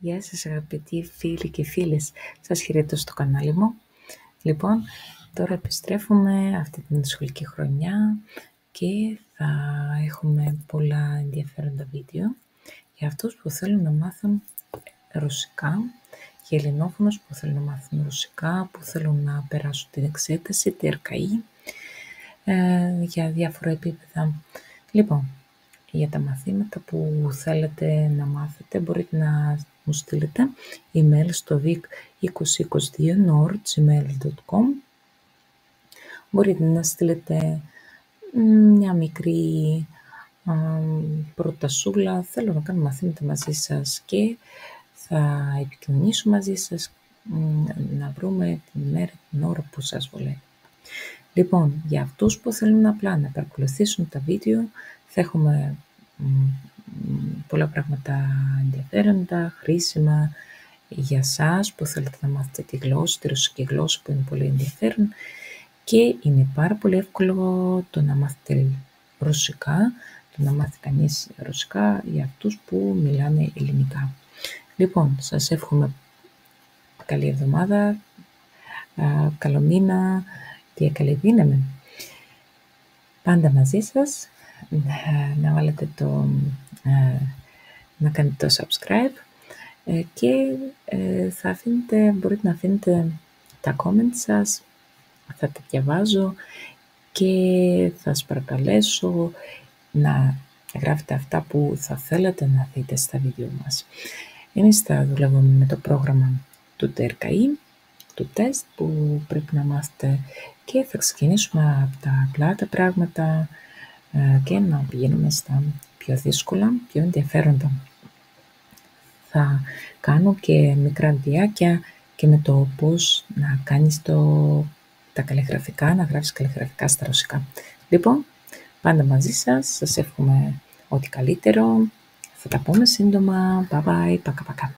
Γεια σας αγαπητοί φίλοι και φίλες, σας χαιρετώ στο κανάλι μου. Λοιπόν, τώρα επιστρέφουμε αυτή την σχολική χρονιά και θα έχουμε πολλά ενδιαφέροντα βίντεο για αυτούς που θέλουν να μάθουν ρωσικά, για ελληνόφωνους που θέλουν να μάθουν ρωσικά, που θέλουν να περάσουν την εξέταση, τη RKI, για διάφορα επίπεδα. Λοιπόν, για τα μαθήματα που θέλετε να μάθετε μπορείτε να μου στείλετε email στο vic2022@gmail.com. Μπορείτε να στείλετε μια μικρή προτασούλα. Θέλω να κάνω μαθήματα μαζί σας και θα επικοινωνήσω μαζί σας να βρούμε την μέρα, την ώρα που σας βολεύει. Λοιπόν, για αυτούς που θέλουν απλά να παρακολουθήσουν τα βίντεο, θα έχουμε πολλά πράγματα ενδιαφέροντα, χρήσιμα για σας που θέλετε να μάθετε τη γλώσσα, τη ρωσική γλώσσα που είναι πολύ ενδιαφέρον και είναι πάρα πολύ εύκολο το να μάθετε ρωσικά, το να μάθει κανείς ρωσικά για αυτούς που μιλάνε ελληνικά. Λοιπόν, σας εύχομαι καλή εβδομάδα, καλό μήνα και καλή δύναμη. Πάντα μαζί σας, να βάλετε να κάνετε το subscribe και μπορείτε να αφήνετε τα comments σας, θα τα διαβάζω και θα σας παρακαλέσω να γράφετε αυτά που θα θέλατε να δείτε στα βίντεο μας. Εμείς θα δουλεύουμε με το πρόγραμμα του RKI, του τεστ που πρέπει να μάθετε και θα ξεκινήσουμε από τα απλά τα πράγματα και να πηγαίνουμε στα πιο δύσκολα, πιο ενδιαφέροντα. Θα κάνω και μικρά βιντεάκια και με το πώς να κάνεις τα καλλιγραφικά, να γράφεις καλλιγραφικά στα ρωσικά. Λοιπόν, πάντα μαζί σας, σας εύχομαι ό,τι καλύτερο. Θα τα πούμε σύντομα. Bye bye, пока-пока.